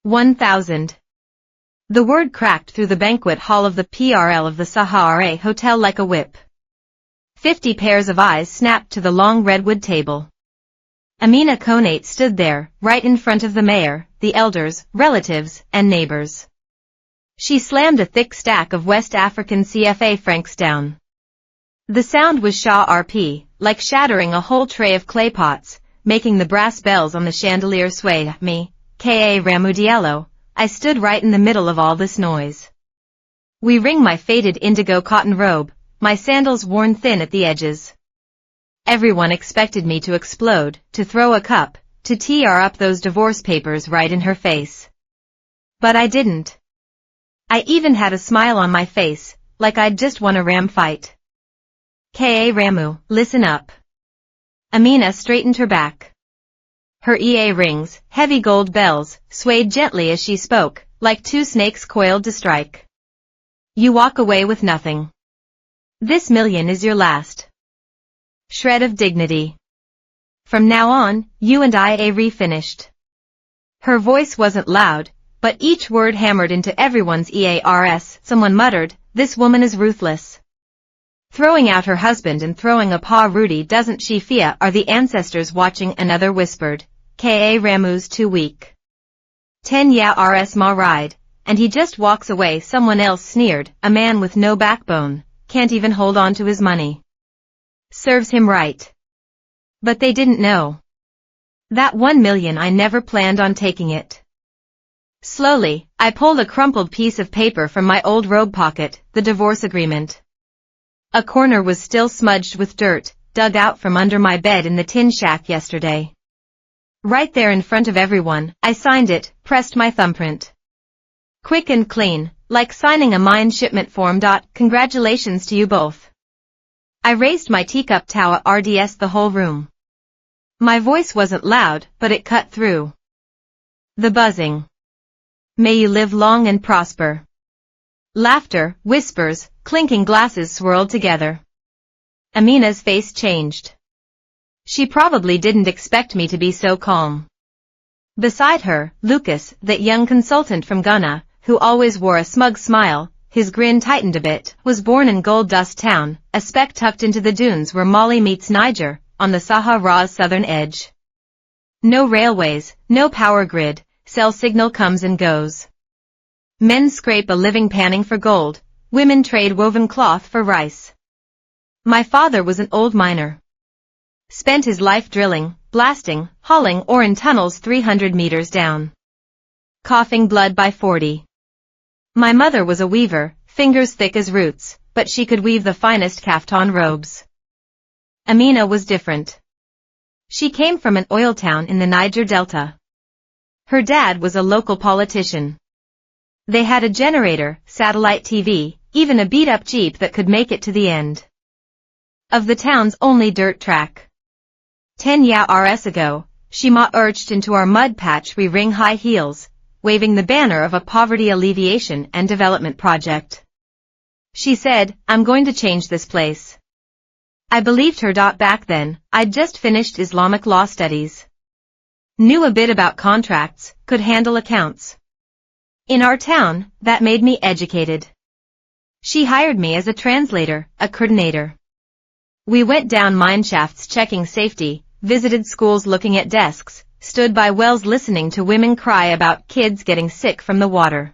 1,000. The word cracked through the banquet hall of the PRL of the Sahara Hotel like a whip. 50 pairs of eyes snapped to the long redwood table. Amina Konate stood there, right in front of the mayor, the elders, relatives, and neighbors. She slammed a thick stack of West African CFA francs down. The sound was Shah RP, like shattering a whole tray of clay pots, making the brass bells on the chandelier sway. Me, Ka Ramu Diallo, I stood right in the middle of all this noise. Wearing my faded indigo cotton robe, my sandals worn thin at the edges. Everyone expected me to explode, to throw a cup, to tear up those divorce papers right in her face. But I didn't. I even had a smile on my face, like I'd just won a ram fight. Ka Ramu, listen up. Amina straightened her back. Her EA rings, heavy gold bells, swayed gently as she spoke, like two snakes coiled to strike. You walk away with nothing. This million is your last shred of dignity. From now on, you and I are refinished. Her voice wasn't loud, but each word hammered into everyone's ears. Someone muttered, this woman is ruthless. Throwing out her husband and throwing a paw Rudy doesn't she fear are the ancestors watching. Another whispered, Ka Ramu's too weak. 10 rs ma ride, and he just walks away. Someone else sneered, a man with no backbone, can't even hold on to his money. Serves him right. But they didn't know. That 1 million I never planned on taking it. Slowly, I pulled a crumpled piece of paper from my old robe pocket, the divorce agreement. A corner was still smudged with dirt, dug out from under my bed in the tin shack yesterday. Right there in front of everyone, I signed it, pressed my thumbprint. Quick and clean, like signing a mine shipment form. Congratulations to you both. I raised my teacup tower RDS the whole room. My voice wasn't loud, but it cut through the buzzing. May you live long and prosper. Laughter, whispers, clinking glasses swirled together. Amina's face changed. She probably didn't expect me to be so calm. Beside her, Lucas, that young consultant from Ghana, who always wore a smug smile, his grin tightened a bit, was born in Gold Dust Town, a speck tucked into the dunes where Mali meets Niger, on the Sahara's southern edge. No railways, no power grid, cell signal comes and goes. Men scrape a living panning for gold, women trade woven cloth for rice. My father was an old miner. Spent his life drilling, blasting, hauling ore in tunnels 300 meters down. Coughing blood by 40. My mother was a weaver, fingers thick as roots, but she could weave the finest kaftan robes. Amina was different. She came from an oil town in the Niger Delta. Her dad was a local politician. They had a generator, satellite TV, even a beat-up Jeep that could make it to the end of the town's only dirt track. 10 years ago, Shima urged into our mud patch we ring high heels, waving the banner of a poverty alleviation and development project. She said, I'm going to change this place. I believed her. Back then, I'd just finished Islamic law studies. Knew a bit about contracts, could handle accounts. In our town, that made me educated. She hired me as a translator, a coordinator. We went down mine shafts checking safety, visited schools looking at desks, stood by wells listening to women cry about kids getting sick from the water.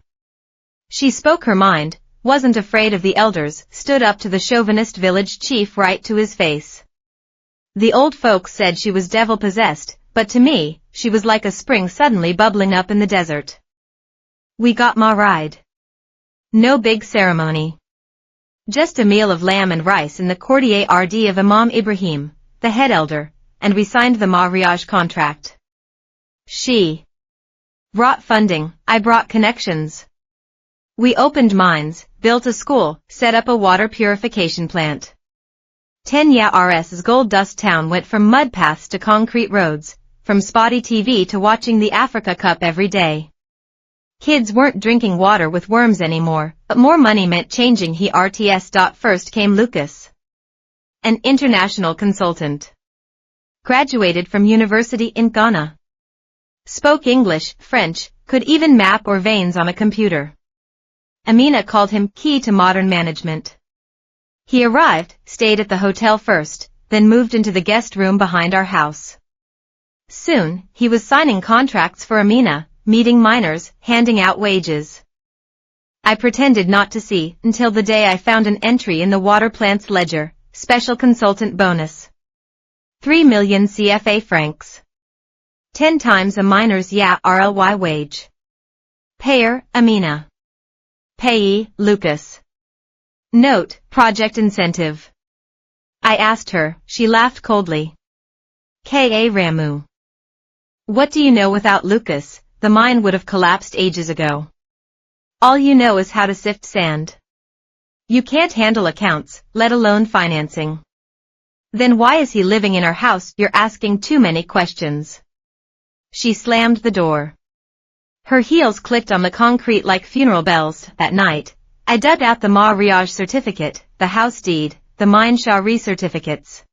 She spoke her mind, wasn't afraid of the elders, stood up to the chauvinist village chief right to his face. The old folks said she was devil-possessed, but to me, she was like a spring suddenly bubbling up in the desert. We got ma ride. No big ceremony. Just a meal of lamb and rice in the courtyard of Imam Ibrahim, the head elder, and we signed the mariage contract. She brought funding, I brought connections. We opened mines, built a school, set up a water purification plant. 10 years Gold Dust Town went from mud paths to concrete roads, from spotty TV to watching the Africa Cup every day. Kids weren't drinking water with worms anymore, but more money meant changing Hearts. First came Lucas, an international consultant. Graduated from university in Ghana. Spoke English, French, could even map or veins on a computer. Amina called him key to modern management. He arrived, stayed at the hotel first, then moved into the guest room behind our house. Soon, he was signing contracts for Amina, meeting minors, handing out wages. I pretended not to see until the day I found an entry in the water plant's ledger, special consultant bonus. 3 million CFA francs. 10 times a minor's RLY wage. Payer, Amina. Payee, Lucas. Note, project incentive. I asked her, she laughed coldly. K.A. Ramu. What do you know without Lucas? The mine would have collapsed ages ago. All you know is how to sift sand. You can't handle accounts, let alone financing. Then why is he living in our house? You're asking too many questions. She slammed the door. Her heels clicked on the concrete like funeral bells. That night, I dug out the mariage certificate, the house deed, the mine shari certificates.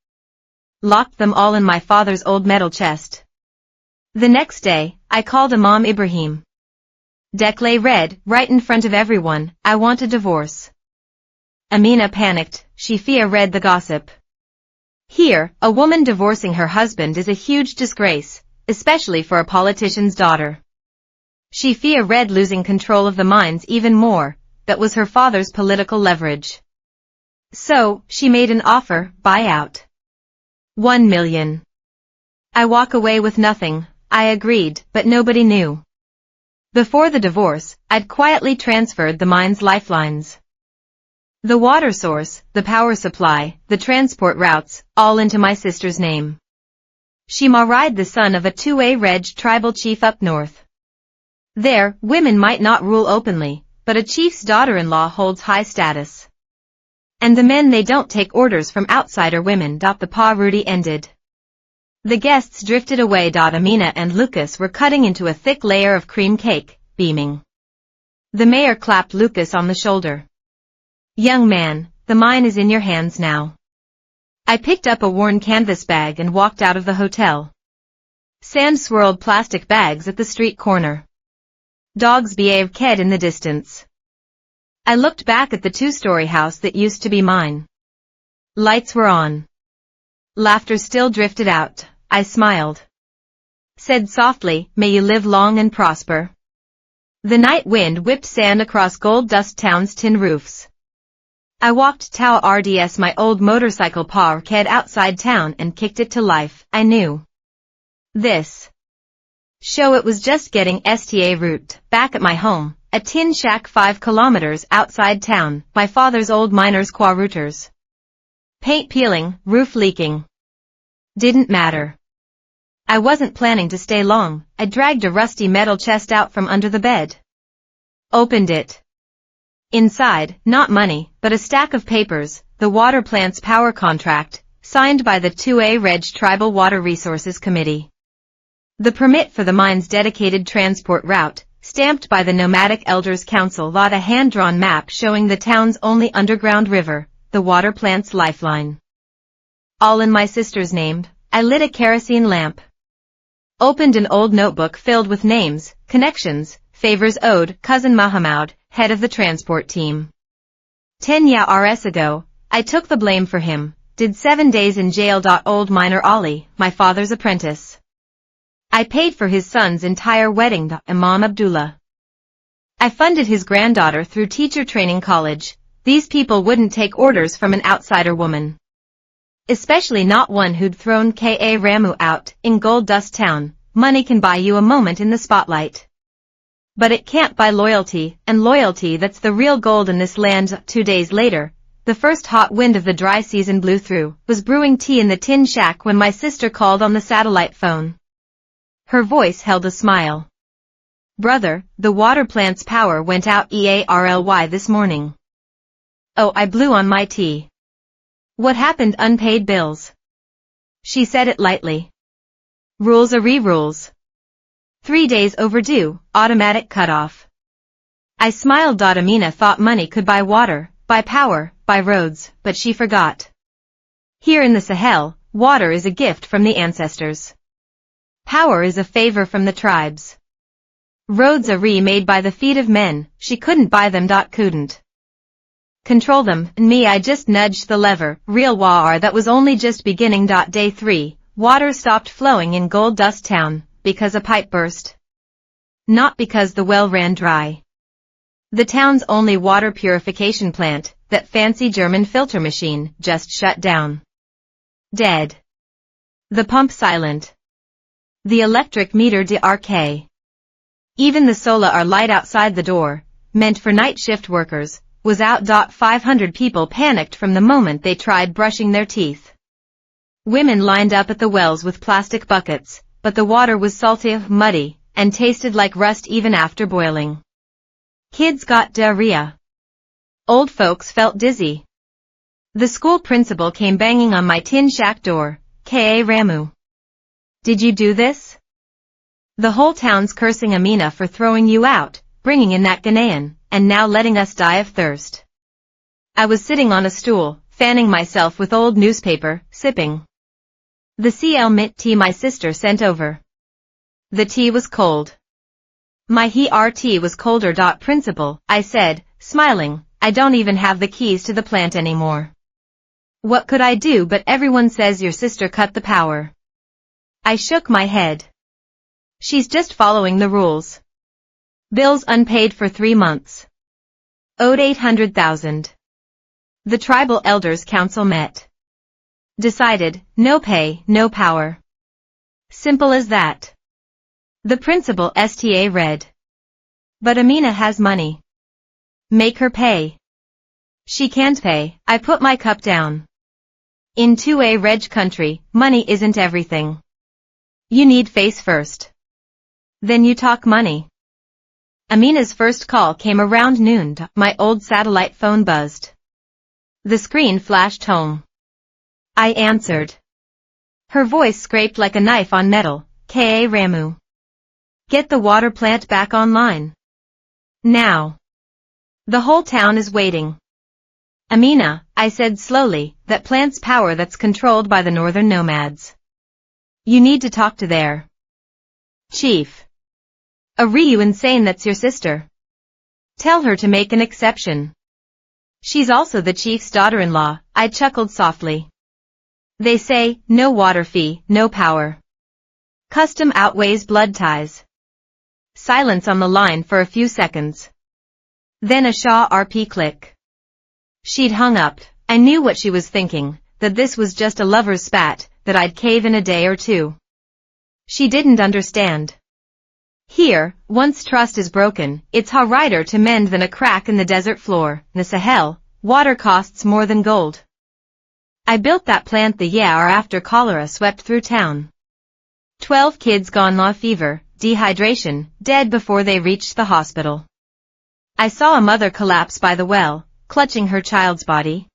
Locked them all in my father's old metal chest. The next day, I called Imam Ibrahim. Dekle read, right in front of everyone, I want a divorce. Amina panicked, Shifia read the gossip. Here, a woman divorcing her husband is a huge disgrace, especially for a politician's daughter. Shifia read losing control of the mines even more, that was her father's political leverage. So, she made an offer, buyout. 1 million. I walk away with nothing, I agreed, but nobody knew. Before the divorce, I'd quietly transferred the mine's lifelines. The water source, the power supply, the transport routes, all into my sister's name. She married the son of a 2A Reg tribal chief up north. There, women might not rule openly, but a chief's daughter-in-law holds high status. And the men they don't take orders from outsider women. The Pa Rudy ended. The guests drifted away. Amina and Lucas were cutting into a thick layer of cream cake, beaming. The mayor clapped Lucas on the shoulder. Young man, the mine is in your hands now. I picked up a worn canvas bag and walked out of the hotel. Sand swirled plastic bags at the street corner. Dogs behaved in the distance. I looked back at the 2-story house that used to be mine. Lights were on. Laughter still drifted out. I smiled. Said softly, may you live long and prosper. The night wind whipped sand across Gold Dust Town's tin roofs. I walked Tau RDS my old motorcycle parked outside town and kicked it to life. I knew. This show it was just getting sta route. Back at my home, a tin shack 5 kilometers outside town, my father's old miner's quarters. Paint peeling, roof leaking. Didn't matter. I wasn't planning to stay long. I dragged a rusty metal chest out from under the bed. Opened it. Inside, not money, but a stack of papers, the water plant's power contract, signed by the 2A Reg Tribal Water Resources Committee. The permit for the mine's dedicated transport route, stamped by the Nomadic Elders Council. A hand-drawn map showing the town's only underground river, the water plant's lifeline. All in my sister's name. I lit a kerosene lamp. Opened an old notebook filled with names, connections, favors owed. Cousin Mahamud, head of the transport team. 10 years ago, I took the blame for him, did 7 days in jail. Old miner Ali, my father's apprentice. I paid for his son's entire wedding. Imam Abdullah. I funded his granddaughter through teacher training college. These people wouldn't take orders from an outsider woman. Especially not one who'd thrown K.A. Ramu out. In Gold Dust Town, money can buy you a moment in the spotlight. But it can't buy loyalty, and loyalty that's the real gold in this land. 2 days later, the first hot wind of the dry season blew through, was brewing tea in the tin shack when my sister called on the satellite phone. Her voice held a smile. Brother, the water plant's power went out EARLY this morning. Oh, I blew on my tea. What happened? Unpaid bills. She said it lightly. Rules are re-rules. 3 days overdue, automatic cutoff. I smiled. Amina thought money could buy water, buy power, buy roads, but she forgot. Here in the Sahel, water is a gift from the ancestors. Power is a favor from the tribes. Roads are remade by the feet of men, she couldn't buy them. Couldn't control them, and me, I just nudged the lever, real war that was only just beginning. Day 3, water stopped flowing in Gold Dust Town, because a pipe burst. Not because the well ran dry. The town's only water purification plant, that fancy German filter machine, just shut down. Dead. The pump silent. The electric meter d'arc. Even the solar light outside the door, meant for night shift workers, was out. 500 people panicked from the moment they tried brushing their teeth. Women lined up at the wells with plastic buckets, but the water was salty, muddy, and tasted like rust even after boiling. Kids got diarrhea. Old folks felt dizzy. The school principal came banging on my tin shack door. Ka Ramu. Did you do this? The whole town's cursing Amina for throwing you out, bringing in that Ghanaian, and now letting us die of thirst. I was sitting on a stool, fanning myself with old newspaper, sipping the CL mint tea my sister sent over. The tea was cold. My tea was colder. Principal, I said, smiling, I don't even have the keys to the plant anymore. What could I do? But everyone says your sister cut the power. I shook my head. She's just following the rules. Bills unpaid for 3 months. Owed 800,000. The tribal elders council met. Decided, no pay, no power. Simple as that. The principal sta read. But Amina has money. Make her pay. She can't pay. I put my cup down. In 2A reg country, money isn't everything. You need face first. Then you talk money. Amina's first call came around noon. My old satellite phone buzzed. The screen flashed home. I answered. Her voice scraped like a knife on metal. Ka Ramu. Get the water plant back online. Now. The whole town is waiting. Amina, I said slowly, that plant's power that's controlled by the northern nomads. You need to talk to their chief. Are you insane? That's your sister. Tell her to make an exception. She's also the chief's daughter-in-law. I chuckled softly. They say, no water fee, no power. Custom outweighs blood ties. Silence on the line for a few seconds. Then a RP click. She'd hung up. I knew what she was thinking, that this was just a lover's spat, that I'd cave in a day or two. She didn't understand. Here, once trust is broken, it's harder to mend than a crack in the desert floor. In the Sahel, water costs more than gold. I built that plant the year after cholera swept through town. 12 kids gone off fever, dehydration, dead before they reached the hospital. I saw a mother collapse by the well, clutching her child's body.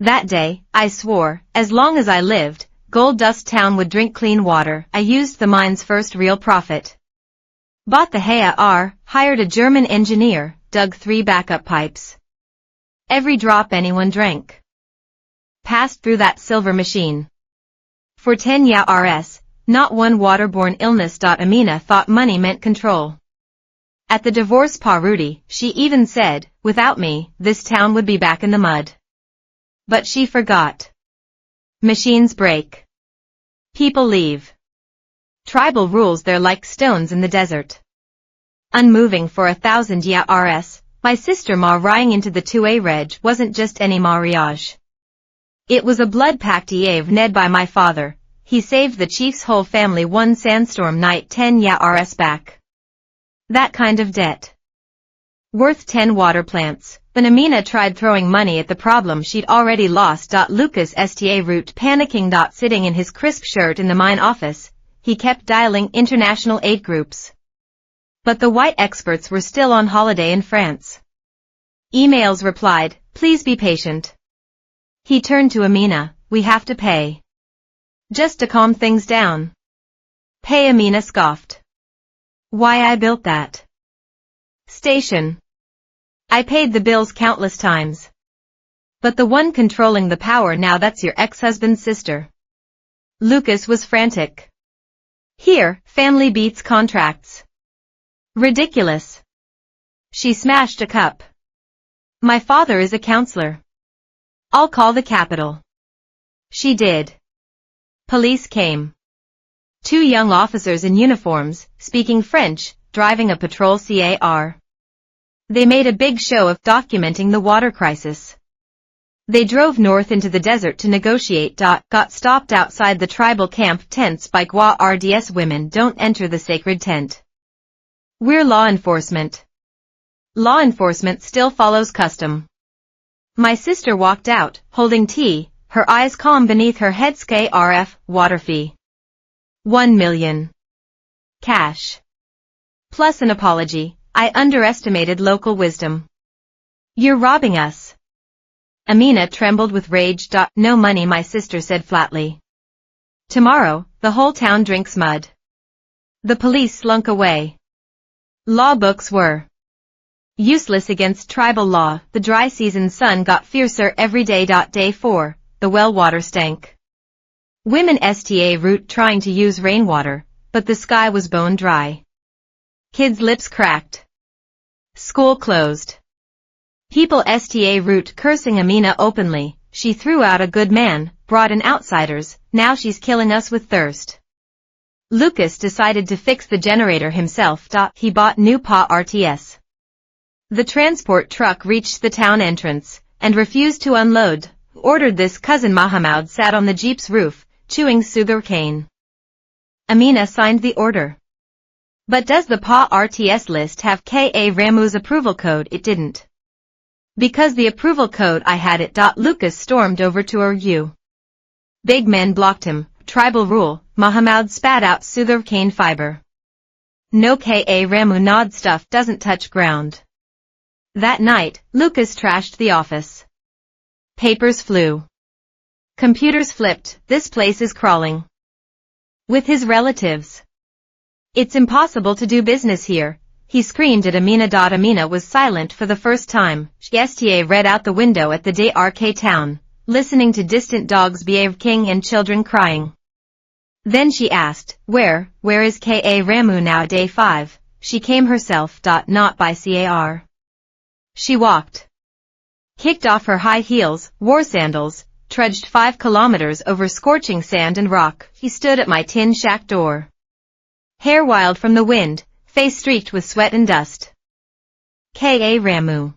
That day, I swore, as long as I lived, Gold Dust Town would drink clean water. I used the mine's first real profit. Bought the HAR, hired a German engineer, dug 3 backup pipes. Every drop anyone drank passed through that silver machine. For 10 years, not one waterborne illness. Amina thought money meant control. At the divorce party, she even said, without me, this town would be back in the mud. But she forgot. Machines break. People leave. Tribal rules, they're like stones in the desert. Unmoving for 1,000 years, my sister-ma rying into the 2A reg wasn't just any mariage. It was a blood-pact ned by my father. He saved the chief's whole family one sandstorm night 10 years back. That kind of debt. Worth 10 water plants. When Amina tried throwing money at the problem she'd already lost. Lucas sta root panicking. Sitting in his crisp shirt in the mine office, he kept dialing international aid groups. But the white experts were still on holiday in France. Emails replied, please be patient. He turned to Amina, we have to pay. Just to calm things down. Pay? Amina scoffed. Why, I built that station. I paid the bills countless times. But the one controlling the power now, that's your ex-husband's sister. Lucas was frantic. Here, family beats contracts. Ridiculous. She smashed a cup. My father is a counselor. I'll call the capital. She did. Police came. Two young officers in uniforms, speaking French, driving a patrol car. They made a big show of documenting the water crisis. They drove north into the desert to negotiate. Got stopped outside the tribal camp tents by RDS women don't enter the sacred tent. We're law enforcement. Law enforcement still follows custom. My sister walked out, holding tea, her eyes calm beneath her head. RF, water fee. 1 million. Cash. Plus an apology. I underestimated local wisdom. You're robbing us. Amina trembled with rage. No money, my sister said flatly. Tomorrow, the whole town drinks mud. The police slunk away. Law books were useless against tribal law. The dry season sun got fiercer every day. Day 4, the well water stank. Women sta route trying to use rainwater, but the sky was bone dry. Kids' lips cracked. School closed. People sta route cursing Amina openly. She threw out a good man, brought in outsiders, now she's killing us with thirst. Lucas decided to fix the generator himself. He bought new RTS. The transport truck reached the town entrance, and refused to unload. Ordered this? Cousin Mahamud sat on the jeep's roof, chewing sugar cane. Amina signed the order. But does the RTS list have Ka Ramu's approval code? It didn't. Because the approval code I had it. Lucas stormed over to Uru. Big men blocked him. Tribal rule. Mahamud spat out sugar cane fiber. No Ka Ramu nod stuff doesn't touch ground. That night, Lucas trashed the office. Papers flew. Computers flipped. This place is crawling with his relatives. It's impossible to do business here, he screamed at Amina. Amina was silent for the first time. She sta read out the window at the DRK town, listening to distant dogs barking and children crying. Then she asked, where is Ka Ramu now? Day 5, she came herself. Not by car. She walked. Kicked off her high heels, wore sandals, trudged 5 kilometers over scorching sand and rock. He stood at my tin shack door. Hair wild from the wind, face streaked with sweat and dust. Ka Ramu.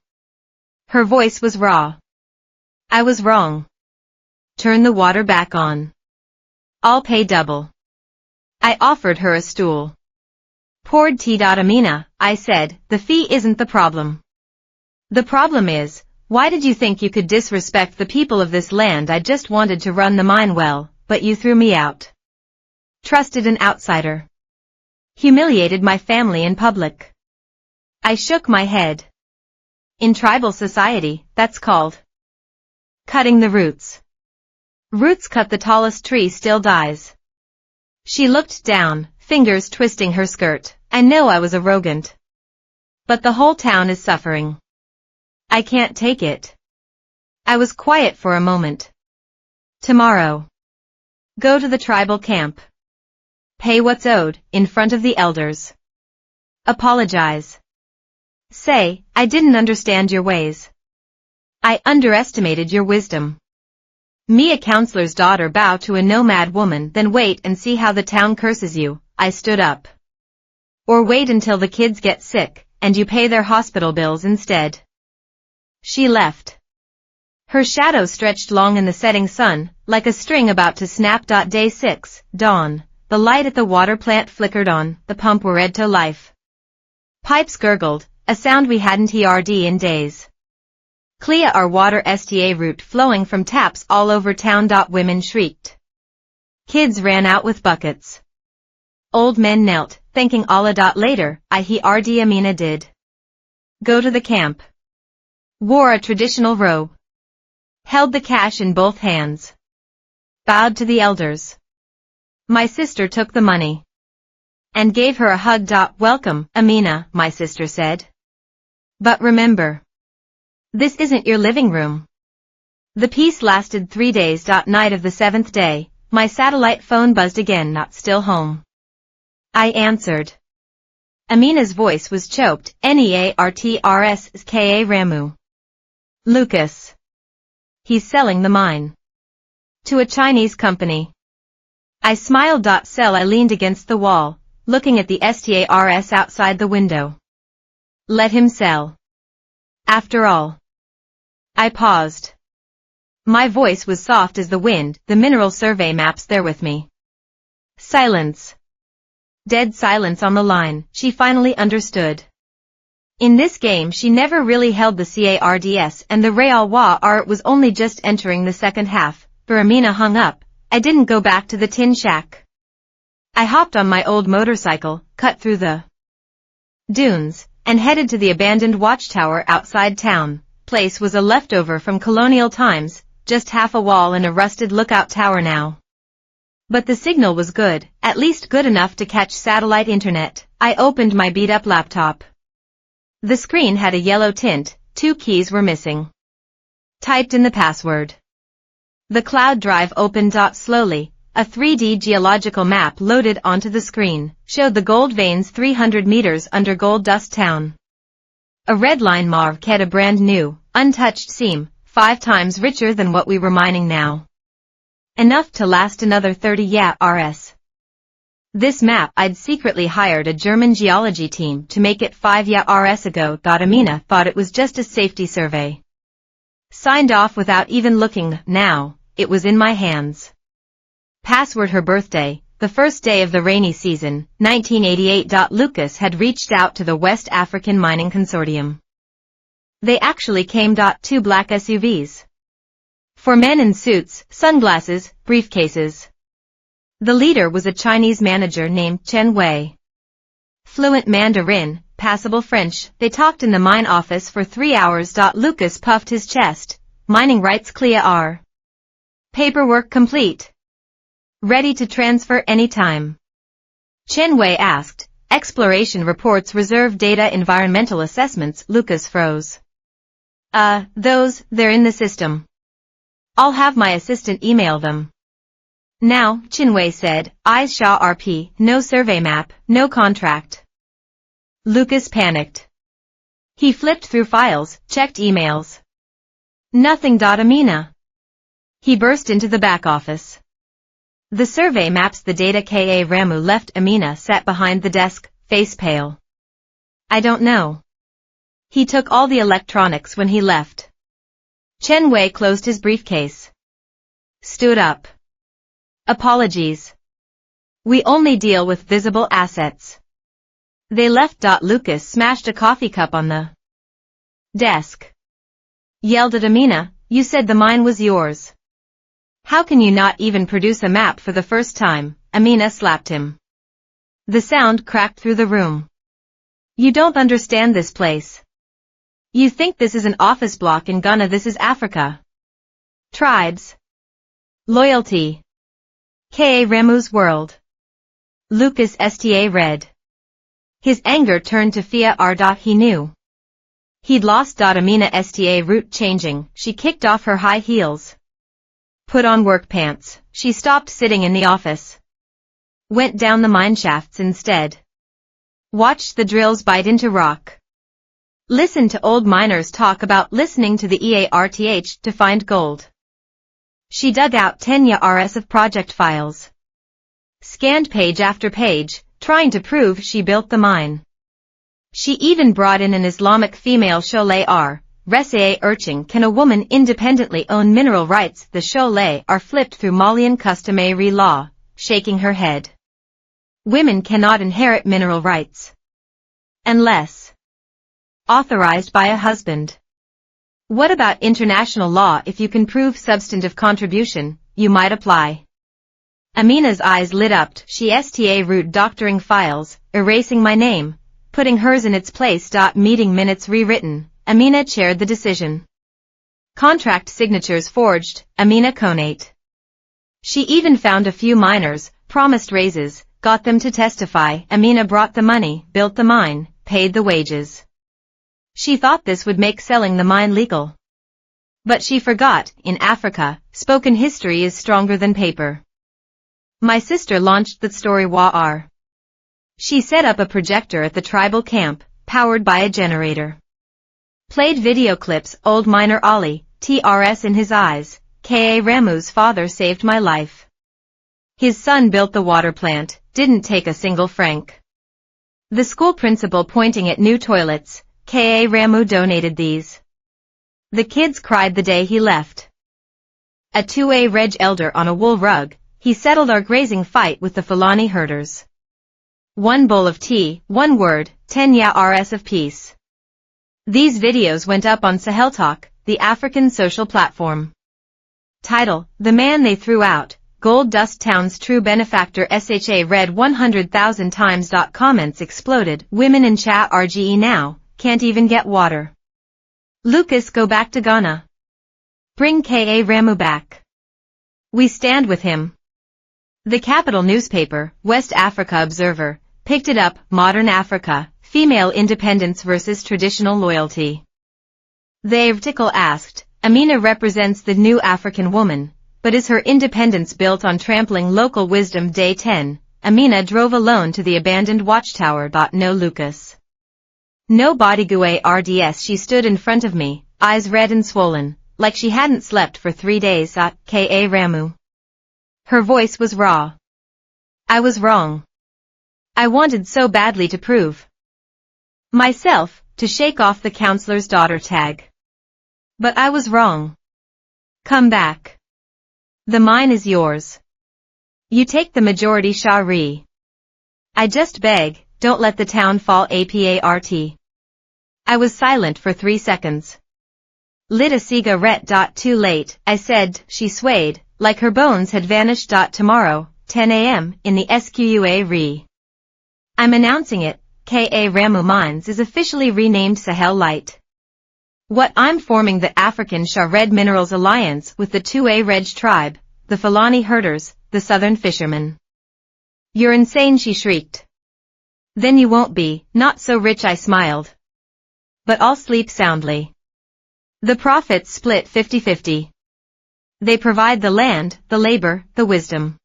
Her voice was raw. I was wrong. Turn the water back on. I'll pay double. I offered her a stool. Poured tea. Amina, I said, the fee isn't the problem. The problem is, why did you think you could disrespect the people of this land? I just wanted to run the mine well, but you threw me out. Trusted an outsider. Humiliated my family in public. I shook my head. In tribal society, that's called cutting the roots. Roots cut, the tallest tree still dies. She looked down, fingers twisting her skirt. I know I was arrogant. But the whole town is suffering. I can't take it. I was quiet for a moment. Tomorrow. Go to the tribal camp. Pay what's owed, in front of the elders. Apologize. Say, I didn't understand your ways. I underestimated your wisdom. Me, a counselor's daughter, bow to a nomad woman, then wait and see how the town curses you. I stood up. Or wait until the kids get sick, and you pay their hospital bills instead. She left. Her shadow stretched long in the setting sun, like a string about to snap. Day 6, dawn. The light at the water plant flickered on, the pump whirred to life. Pipes gurgled, a sound we hadn't heard in days. Clear our water sta route flowing from taps all over town. Women shrieked. Kids ran out with buckets. Old men knelt, thanking Allah. Later, I heard Amina did go to the camp. Wore a traditional robe. Held the cash in both hands. Bowed to the elders. My sister took the money. And gave her a hug. Welcome, Amina, my sister said. But remember. This isn't your living room. The peace lasted 3 days. Night of the 7th day, my satellite phone buzzed again. Not still home. I answered. Amina's voice was choked. Neartrs Ramu. Lucas. He's selling the mine. To a Chinese company. I smiled. Sell. I leaned against the wall, looking at the stars outside the window. Let him sell. After all. I paused. My voice was soft as the wind, the mineral survey maps there with me. Silence. Dead silence on the line. She finally understood. In this game she never really held the cards and the Real War was only just entering the second half. For Amina hung up, I didn't go back to the tin shack. I hopped on my old motorcycle, cut through the dunes, and headed to the abandoned watchtower outside town. Place was a leftover from colonial times, just half a wall and a rusted lookout tower now. But the signal was good, at least good enough to catch satellite internet. I opened my beat-up laptop. The screen had a yellow tint, 2 keys were missing. Typed in the password. The cloud drive opened. Slowly, a 3D geological map loaded onto the screen, showed the gold veins 300 meters under Gold Dust Town. A red line marked a brand new, untouched seam, 5 times richer than what we were mining now. Enough to last another 30 years. This map I'd secretly hired a German geology team to make it 5 years ago. Amina thought it was just a safety survey. Signed off without even looking. Now, it was in my hands. Password her birthday, the first day of the rainy season, 1988. Lucas had reached out to the West African Mining Consortium. They actually came. 2 black SUVs. 4 men in suits, sunglasses, briefcases. The leader was a Chinese manager named Chen Wei. Fluent Mandarin, passable French. They talked in the mine office for 3 hours. Lucas puffed his chest. Mining rights clear. Paperwork complete. Ready to transfer anytime. Chen Wei asked, exploration reports, reserve data, environmental assessments. Lucas froze. They're in the system. I'll have my assistant email them. Now, Chen Wei said, I Sha RP, no survey map, no contract. Lucas panicked. He flipped through files, checked emails. Nothing. Amina. He burst into the back office. The survey maps, the data. Ramu left. Amina sat behind the desk, face pale. I don't know. He took all the electronics when he left. Chen Wei closed his briefcase. Stood up. Apologies. We only deal with visible assets. They left. Lucas smashed a coffee cup on the desk. Yelled at Amina, you said the mine was yours. How can you not even produce a map for the first time? Amina slapped him. The sound cracked through the room. You don't understand this place. You think this is an office block in Ghana. This is Africa. Tribes. Loyalty. Ramu's world. Lucas Sta read. His anger turned to fear. He knew. He'd lost. Amina Sta route changing. She kicked off her high heels. Put on work pants. She stopped sitting in the office. Went down the mine shafts instead. Watched the drills bite into rock. Listened to old miners talk about listening to the EARTH to find gold. She dug out 10 years of project files. Scanned page after page, trying to prove she built the mine. She even brought in an Islamic female Sholay Resier urchin. Can a woman independently own mineral rights? The Sholay are flipped through Malian customary law, shaking her head. Women cannot inherit mineral rights. Unless authorized by a husband. What about international law? If you can prove substantive contribution, you might apply. Amina's eyes lit up. She sta root doctoring files, erasing my name, putting hers in its place. Meeting minutes rewritten. Amina chaired the decision. Contract signatures forged. Amina conate. She even found a few miners, promised raises, got them to testify. Amina brought the money, built the mine, paid the wages. She thought this would make selling the mine legal. But she forgot, in Africa, spoken history is stronger than paper. My sister launched that story war. She set up a projector at the tribal camp, powered by a generator. Played video clips, old miner Ollie, TRS in his eyes, Ka Ramu's father saved my life. His son built the water plant, didn't take a single franc. The school principal pointing at new toilets, Ka Ramu donated these. The kids cried the day he left. A 2A Reg elder on a wool rug, he settled our grazing fight with the Fulani herders. 1 bowl of tea, 1 word, 10 Rs of peace. These videos went up on Sahel Talk, the African social platform. Title, The Man They Threw Out, Gold Dust Town's True Benefactor SHA read 100,000 times. Comments exploded, women in chat RGE now, can't even get water. Lucas go back to Ghana. Bring Ka Ramu back. We stand with him. The capital newspaper, West Africa Observer, picked it up, Modern Africa, Female Independence versus Traditional Loyalty. The article asked, Amina represents the new African woman, but is her independence built on trampling local wisdom? Day 10, Amina drove alone to the abandoned watchtower. No Lucas. No bodyguard RDS. She stood in front of me, eyes red and swollen, like she hadn't slept for 3 days. Ka Ramu. Her voice was raw. I was wrong. I wanted so badly to prove myself, to shake off the counselor's daughter tag. But I was wrong. Come back. The mine is yours. You take the majority, Shari. I just beg, don't let the town fall apart. I was silent for 3 seconds. Lit a cigarette. Too late, I said. She swayed, like her bones had vanished. Tomorrow, 10 a.m., in the SQUA Re. I'm announcing it, Ka Ramu Mines is officially renamed Sahel Light. What I'm forming the African Shah Red Minerals Alliance with the 2A Reg tribe, the Fulani herders, the southern fishermen. You're insane, she shrieked. Then you won't be, not so rich, I smiled. But I'll sleep soundly. The profits split 50-50. They provide the land, the labor, the wisdom.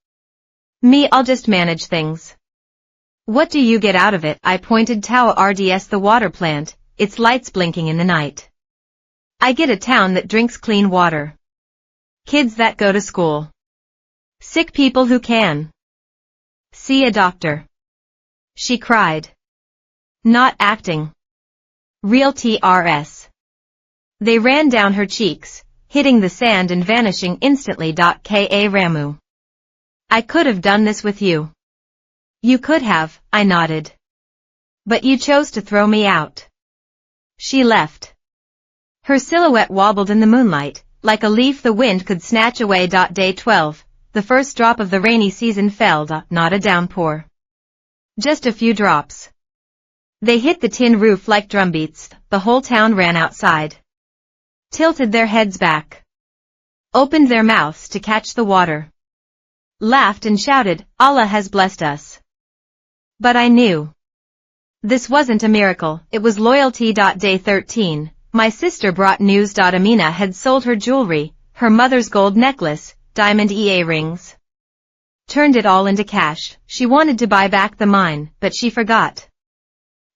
Me, I'll just manage things. What do you get out of it? I pointed Tau RDS, the water plant, its lights blinking in the night. I get a town that drinks clean water. Kids that go to school. Sick people who can see a doctor. She cried. Not acting. Real TRS. They ran down her cheeks, hitting the sand and vanishing instantly. Ka Ramu. I could have done this with you. You could have, I nodded. But you chose to throw me out. She left. Her silhouette wobbled in the moonlight, like a leaf the wind could snatch away. Day 12, the first drop of the rainy season fell. Not a downpour. Just a few drops. They hit the tin roof like drumbeats. The whole town ran outside. Tilted their heads back. Opened their mouths to catch the water. Laughed and shouted, Allah has blessed us. But I knew. This wasn't a miracle, it was loyalty. Day 13, my sister brought news. Amina had sold her jewelry, her mother's gold necklace, diamond EA rings. Turned it all into cash. She wanted to buy back the mine, but she forgot.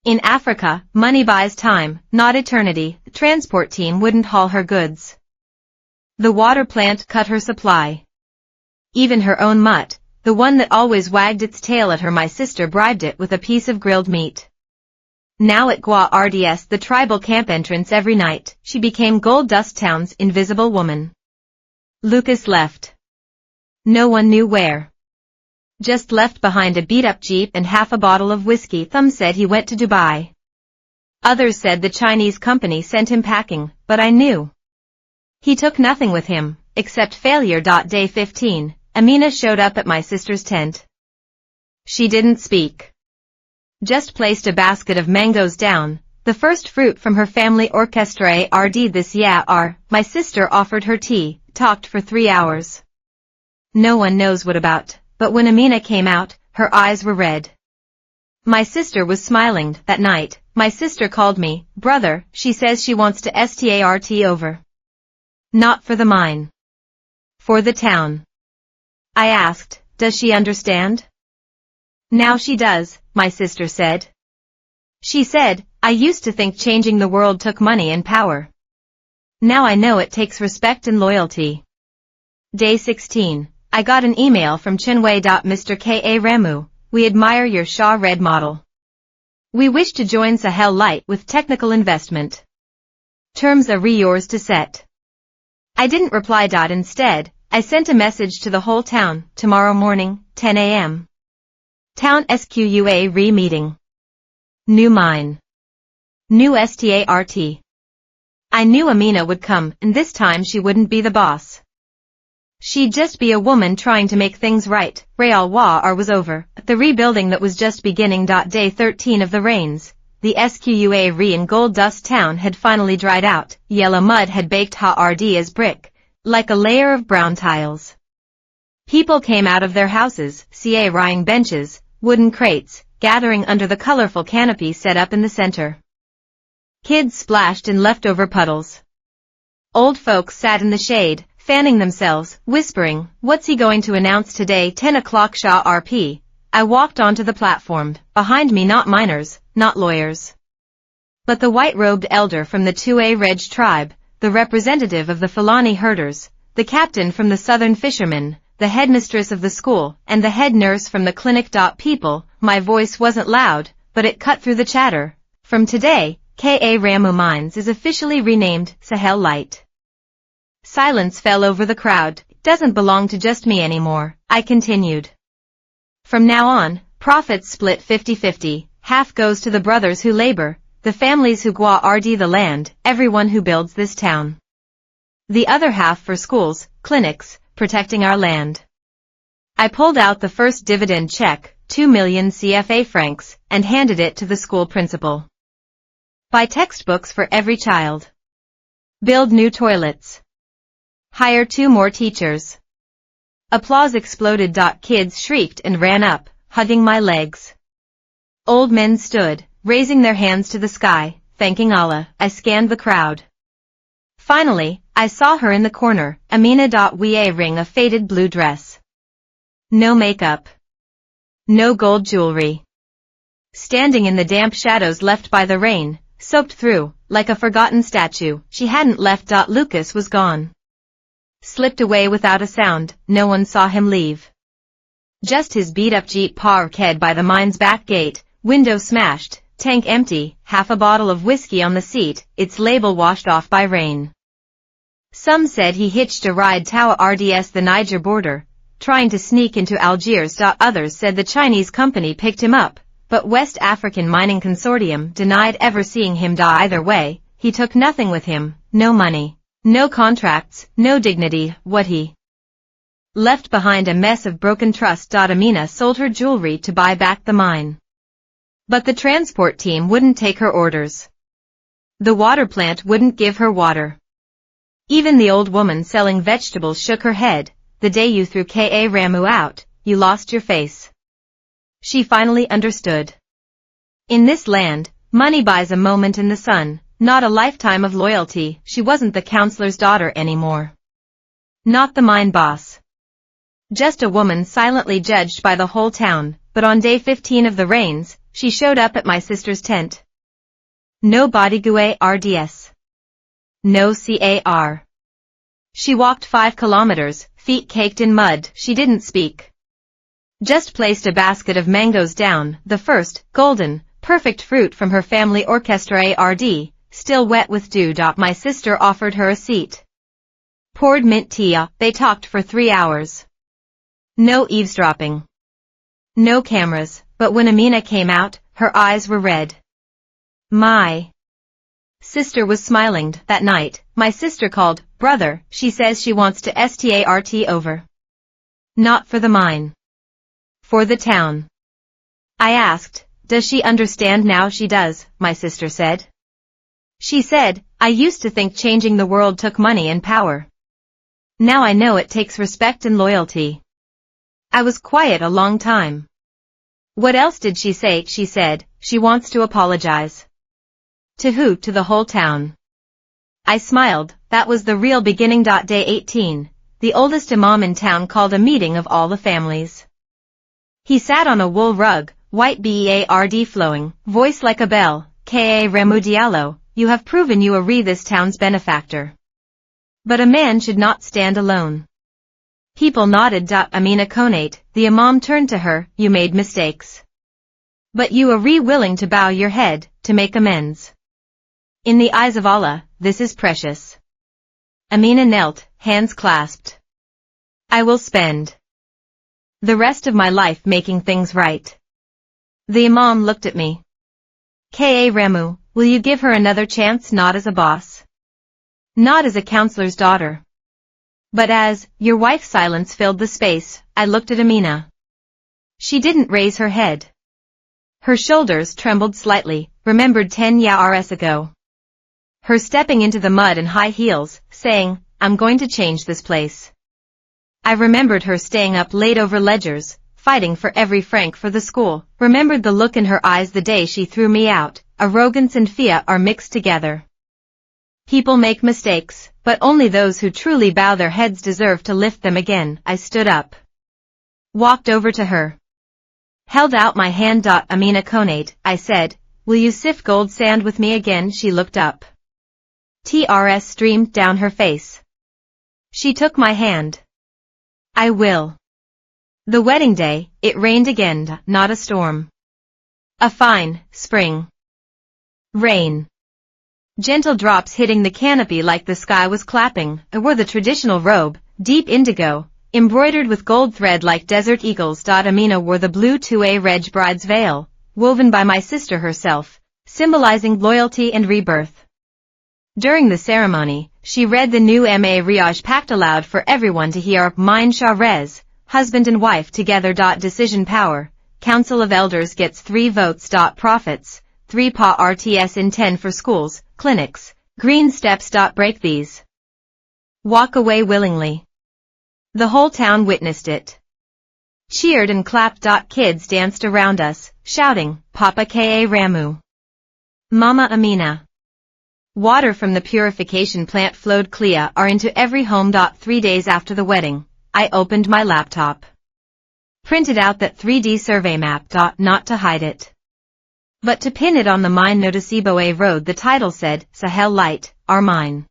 In Africa, money buys time, not eternity. The transport team wouldn't haul her goods. The water plant cut her supply. Even her own mutt, the one that always wagged its tail at her, my sister bribed it with a piece of grilled meat. Now at Gua RDS, the tribal camp entrance every night, she became Gold Dust Town's invisible woman. Lucas left. No one knew where. Just left behind a beat-up jeep and half a bottle of whiskey. Some said he went to Dubai. Others said the Chinese company sent him packing, but I knew. He took nothing with him, except failure. Day 15, Amina showed up at my sister's tent. She didn't speak. Just placed a basket of mangoes down, the first fruit from her family orchestra. This year, my sister offered her tea, talked for 3 hours. No one knows what about, but when Amina came out, her eyes were red. My sister was smiling. That night, my sister called me, brother. She says she wants to start over. Not for the mine. For the town. I asked, does she understand? Now she does, my sister said. She said, I used to think changing the world took money and power. Now I know it takes respect and loyalty. Day 16. I got an email from Chinwei. Mr. Ka Ramu, we admire your Shaw Red model. We wish to join Sahel Light with technical investment. Terms are yours to set. I didn't reply. Instead, I sent a message to the whole town, tomorrow morning, 10 a.m. Town SQUA meeting. New mine. New START. I knew Amina would come, and this time she wouldn't be the boss. She'd just be a woman trying to make things right. Real War was over, the rebuilding that was just beginning. Day 13 of the rains. The SQUA in Gold Dust Town had finally dried out. Yellow mud had baked hard as brick, like a layer of brown tiles. People came out of their houses, carrying benches, wooden crates, gathering under the colorful canopy set up in the center. Kids splashed in leftover puddles. Old folks sat in the shade, fanning themselves, whispering, "What's he going to announce today?" 10 o'clock Shaw RP. I walked onto the platform, behind me not miners, not lawyers, but the white-robed elder from the 2A Reg tribe, the representative of the Fulani herders, the captain from the southern fishermen, the headmistress of the school, and the head nurse from the clinic. People, my voice wasn't loud, but it cut through the chatter. From today, Ka Ramu Mines is officially renamed Sahel Light. Silence fell over the crowd. It doesn't belong to just me anymore, I continued. From now on, profits split 50-50, half goes to the brothers who labor, the families who guard the land, everyone who builds this town. The other half for schools, clinics, protecting our land. I pulled out the first dividend check, 2 million CFA francs, and handed it to the school principal. Buy textbooks for every child. Build new toilets. Hire 2 more teachers. Applause exploded. Kids shrieked and ran up, hugging my legs. Old men stood, raising their hands to the sky, thanking Allah. I scanned the crowd. Finally, I saw her in the corner, Amina. Wearing a faded blue dress. No makeup. No gold jewelry. Standing in the damp shadows left by the rain, soaked through, like a forgotten statue, she hadn't left. Lucas was gone. Slipped away without a sound, no one saw him leave. Just his beat-up Jeep parked by the mine's back gate, window smashed, tank empty, half a bottle of whiskey on the seat, its label washed off by rain. Some said he hitched a ride towards the Niger border, trying to sneak into Algiers. Others said the Chinese company picked him up, but West African Mining Consortium denied ever seeing him. Either way, he took nothing with him, no money. No contracts, no dignity. What he left behind a mess of broken trust. Amina sold her jewelry to buy back the mine. But the transport team wouldn't take her orders. The water plant wouldn't give her water. Even the old woman selling vegetables shook her head. The day you threw Ka Ramu out, you lost your face. She finally understood. In this land, money buys a moment in the sun. Not a lifetime of loyalty. She wasn't the counselor's daughter anymore. Not the mine boss. Just a woman silently judged by the whole town. But on day 15 of the rains, she showed up at my sister's tent. No bodyguards. No car. She walked 5 kilometers, feet caked in mud. She didn't speak. Just placed a basket of mangoes down, the first, golden, perfect fruit from her family orchestra ARD. Still wet with dew. My sister offered her a seat. Poured mint tea. They talked for 3 hours. No eavesdropping. No cameras, but when Amina came out, her eyes were red. My sister was smiling. That night, my sister called, "Brother," she says she wants to start over. Not for the mine. For the town. I asked, does she understand now? She does, my sister said. She said, I used to think changing the world took money and power. Now I know it takes respect and loyalty. I was quiet a long time. What else did she say? She said, she wants to apologize. To who? To the whole town. I smiled. That was the real beginning. Day 18. The oldest imam in town called a meeting of all the families. He sat on a wool rug, white beard flowing, voice like a bell, Ka Remu Diallo, you have proven you are this town's benefactor. But a man should not stand alone. People nodded. Amina conate, the Imam turned to her, you made mistakes. But you are willing to bow your head, to make amends. In the eyes of Allah, this is precious. Amina knelt, hands clasped. I will spend the rest of my life making things right. The Imam looked at me. Ka Remu, will you give her another chance, not as a boss? Not as a counselor's daughter. But as your wife's silence filled the space, I looked at Amina. She didn't raise her head. Her shoulders trembled slightly, remembered 10 years ago. Her stepping into the mud in high heels, saying, I'm going to change this place. I remembered her staying up late over ledgers, fighting for every franc for the school, remembered the look in her eyes the day she threw me out. Arrogance and fear are mixed together. People make mistakes, but only those who truly bow their heads deserve to lift them again. I stood up. Walked over to her. Held out my hand. Amina conate, I said, will you sift gold sand with me again? She looked up. Tears streamed down her face. She took my hand. I will. The wedding day, it rained again, not a storm. A fine, spring rain. Gentle drops hitting the canopy like the sky was clapping. I wore the traditional robe, deep indigo, embroidered with gold thread like desert eagles. Amina wore the blue 2A Reg bride's veil, woven by my sister herself, symbolizing loyalty and rebirth. During the ceremony, she read the new Ma Riyaj Pact aloud for everyone to hear. Mine Sharez, husband and wife together. Decision power, Council of Elders gets 3 votes. Profits, 3 pa RTS in 10 for schools, clinics, green steps. Break these. Walk away willingly. The whole town witnessed it. Cheered and clapped. Kids danced around us, shouting, Papa Ka Ramu. Mama Amina. Water from the purification plant flowed clear into every home. 3 days after the wedding, I opened my laptop. Printed out that 3D survey map. Not to hide it, but to pin it on the mine Noticiboa road. The title said, Sahel Light, our mine.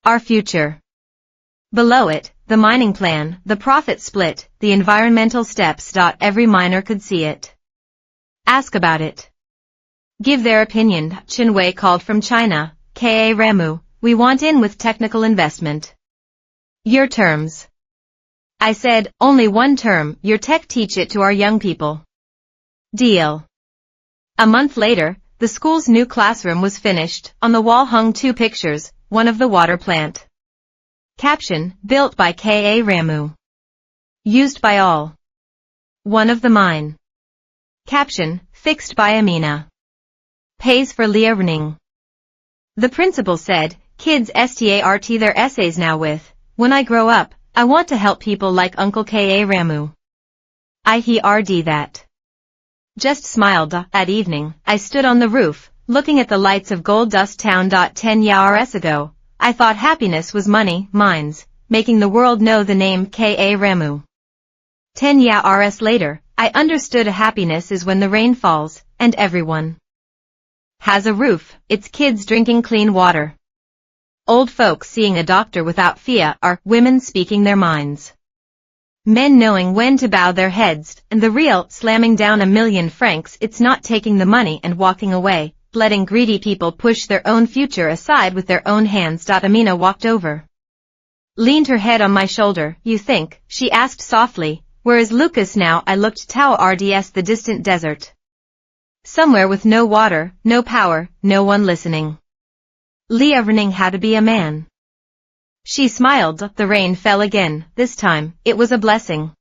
Our future. Below it, the mining plan, the profit split, the environmental steps. Every miner could see it. Ask about it. Give their opinion. Chinwei called from China, Ka Ramu, we want in with technical investment. Your terms. I said, only one term, your tech, teach it to our young people. Deal. A month later, the school's new classroom was finished. On the wall hung 2 pictures, one of the water plant. Caption, built by Ka Ramu. Used by all. One of the mine. Caption, fixed by Amina. Pays for learning. The principal said, kids start their essays now with, when I grow up, I want to help people like Uncle Ka Ramu. I heard that. Just smiled. At evening, I stood on the roof, looking at the lights of Gold Dust Town. 10 years ago, I thought happiness was money, mines, making the world know the name Ka Ramu. 10 years later, I understood happiness is when the rain falls, and everyone has a roof, it's kids drinking clean water. Old folks seeing a doctor without fear, are women speaking their minds. Men knowing when to bow their heads, and the real slamming down 1,000,000 francs. It's not taking the money and walking away, letting greedy people push their own future aside with their own hands. Amina walked over. Leaned her head on my shoulder. You think, she asked softly, where is Lucas now? I looked towards the distant desert. Somewhere with no water, no power, no one listening. Learning how to be a man. She smiled. The rain fell again. This time, it was a blessing.